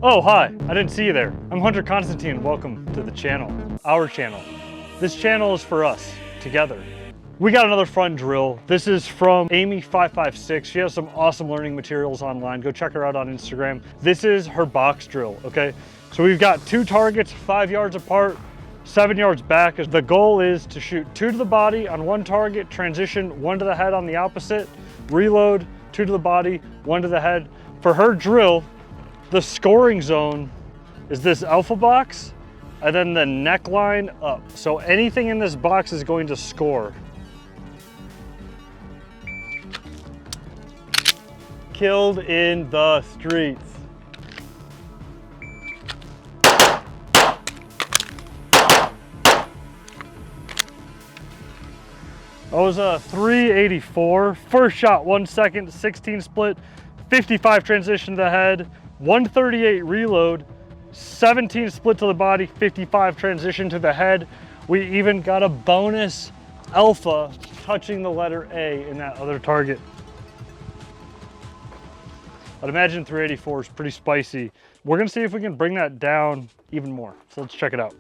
Oh, hi, I didn't see you there. I'm Hunter Constantine, welcome to the channel, our channel. This channel is for us, together. We got another fun drill. This is from AMY556. She has some awesome learning materials online. Go check her out on Instagram. This is her box drill, okay? So we've got 2 targets, 5 yards apart, 7 yards back. The goal is to shoot 2 to the body on 1 target, transition 1 to the head on the opposite, reload, 2 to the body, 1 to the head. For her drill, the scoring zone is this alpha box and then the neckline up. So anything in this box is going to score. Killed in the streets. That was a 384. First shot, 1 second, 16 split, 55 transition to the head, 138 reload, 17 split to the body, 55 transition to the head. We even got a bonus alpha touching the letter A in that other target. I'd imagine 384 is pretty spicy. We're gonna see if we can bring that down even more. So let's check it out.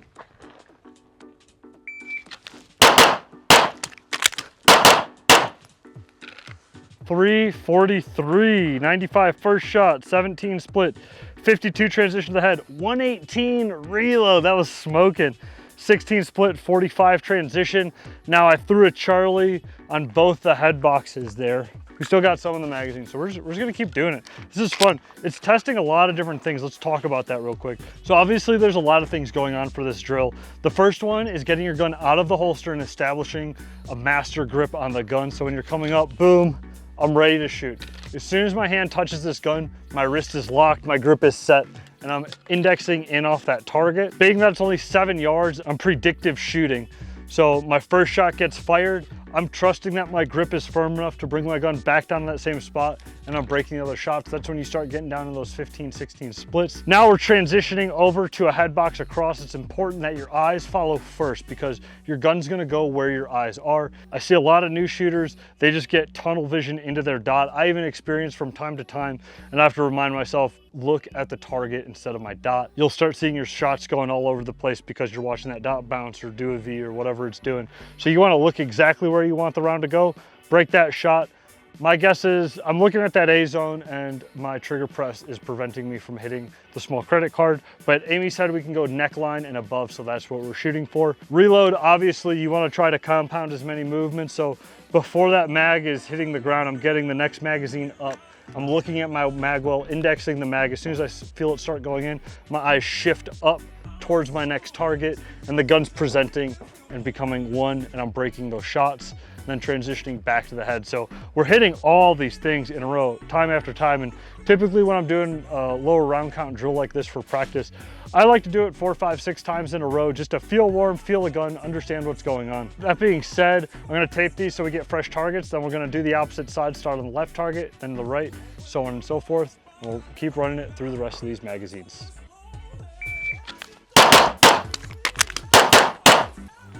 .343, 95 first shot, 17 split, 52 transition to the head, 118 reload, that was smoking. 16 split, 45 transition. Now I threw a Charlie on both the head boxes there. We still got some in the magazine, so we're just gonna keep doing it. This is fun. It's testing a lot of different things. Let's talk about that real quick. So obviously there's a lot of things going on for this drill. The first one is getting your gun out of the holster and establishing a master grip on the gun. So when you're coming up, boom, I'm ready to shoot. As soon as my hand touches this gun, my wrist is locked, my grip is set, and I'm indexing in off that target. Being that it's only 7 yards, I'm predictive shooting. So my first shot gets fired, I'm trusting that my grip is firm enough to bring my gun back down to that same spot, and I'm breaking the other shots. That's when you start getting down to those 15, 16 splits. Now we're transitioning over to a head box across. It's important that your eyes follow first because your gun's gonna go where your eyes are. I see a lot of new shooters, they just get tunnel vision into their dot. I even experience from time to time, and I have to remind myself, look at the target instead of my dot. You'll start seeing your shots going all over the place because you're watching that dot bounce or do a V or whatever it's doing. So you wanna look exactly where you want the round to go, break that shot. My guess is I'm looking at that A zone and my trigger press is preventing me from hitting the small credit card, but Amy said we can go neckline and above, so that's what we're shooting for. Reload, obviously you wanna try to compound as many movements, so before that mag is hitting the ground, I'm getting the next magazine up. I'm looking at my mag well, indexing the mag. As soon as I feel it start going in, my eyes shift up towards my next target and the gun's presenting and becoming one, and I'm breaking those shots and then transitioning back to the head. So we're hitting all these things in a row time after time, and typically when I'm doing a lower round count drill like this for practice, I like to do it 4, 5, 6 times in a row just to feel warm, feel the gun, understand what's going on. That being said, I'm gonna tape these so we get fresh targets, then we're gonna do the opposite side, start on the left target, then the right, so on and so forth. And we'll keep running it through the rest of these magazines.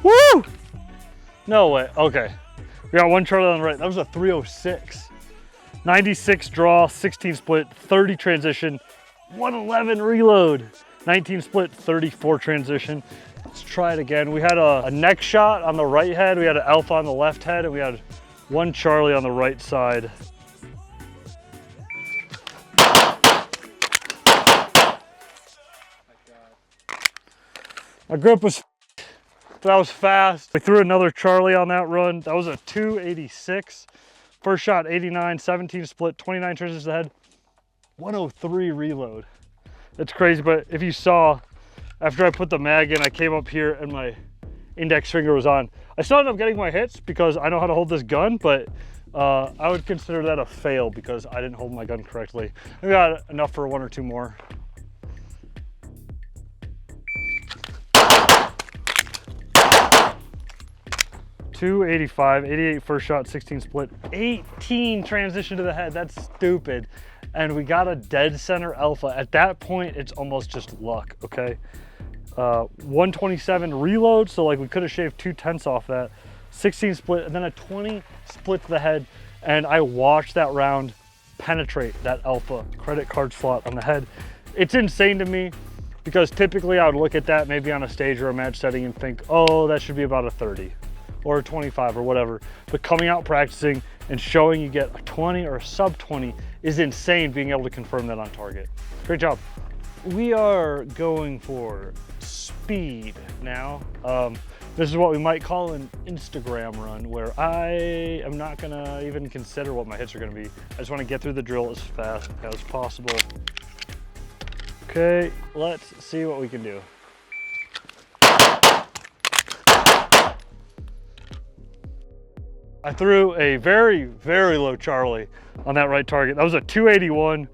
Woo! No way, okay. We got 1 Charlie on the right. That was a 306. 96 draw, 16 split, 30 transition, 111 reload, 19 split, 34 transition. Let's try it again. We had a neck shot on the right head, we had an alpha on the left head, and we had 1 Charlie on the right side. My grip was that was fast. We threw another Charlie on that run. That was a 286. First shot, 89, 17 split, 29 transitions to the head, 103 reload. It's crazy, but if you saw, after I put the mag in, I came up here and my index finger was on. I still ended up getting my hits because I know how to hold this gun, but I would consider that a fail because I didn't hold my gun correctly. I got enough for 1 or 2 more. .285, 88 first shot, 16 split, 18 transition to the head. That's stupid. And we got a dead center alpha. At that point, it's almost just luck, okay? 127 reload, so like we could have shaved 2/10 off that. 16 split, and then a 20 split to the head. And I watched that round penetrate that alpha credit card slot on the head. It's insane to me because typically I would look at that maybe on a stage or a match setting and think, oh, that should be about a 30 or a 25 or whatever. But coming out practicing and showing you get a 20 or a sub 20 is insane, being able to confirm that on target. Great job. We are going for speed now. This is what we might call an Instagram run, where I am not gonna even consider what my hits are gonna be. I just wanna get through the drill as fast as possible. Okay, let's see what we can do. I threw a very, very low Charlie on that right target. That was a 281.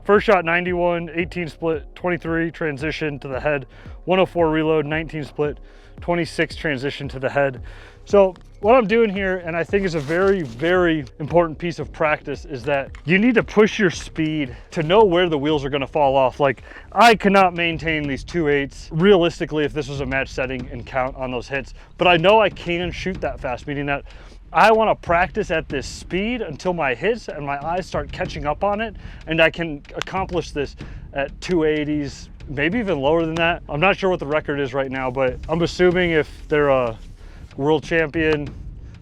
First shot 91, 18 split, 23 transition to the head, 104 reload, 19 split, 26 transition to the head. So what I'm doing here, and I think is a very, very important piece of practice, is that you need to push your speed to know where the wheels are gonna fall off. Like, I cannot maintain these 2.8s realistically if this was a match setting and count on those hits, but I know I can shoot that fast, meaning that I want to practice at this speed until my hits and my eyes start catching up on it, and I can accomplish this at 280s, maybe even lower than that. I'm not sure what the record is right now, but I'm assuming if they're a world champion,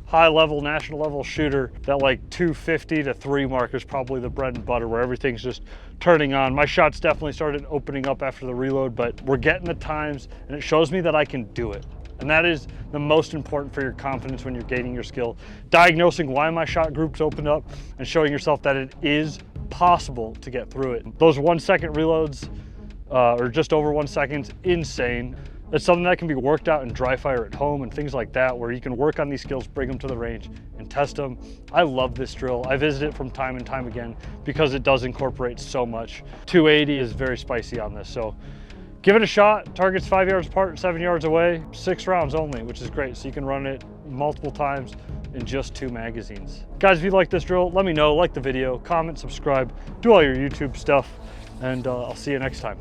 high level, national level shooter, that like 250 to 3 mark is probably the bread and butter, where everything's just turning on. My shots definitely started opening up after the reload, but we're getting the times, and it shows me that I can do it. And that is the most important for your confidence when you're gaining your skill. Diagnosing why my shot groups opened up and showing yourself that it is possible to get through it. Those 1 second reloads, or just over 1 second, insane. It's something that can be worked out in dry fire at home and things like that, where you can work on these skills, bring them to the range and test them. I love this drill. I visit it from time and time again because it does incorporate so much. 280 is very spicy on this. So give it a shot. Target's 5 yards apart, 7 yards away, 6 rounds only, which is great. So you can run it multiple times in just 2 magazines. Guys, if you like this drill, let me know. Like the video, comment, subscribe, do all your YouTube stuff, and I'll see you next time.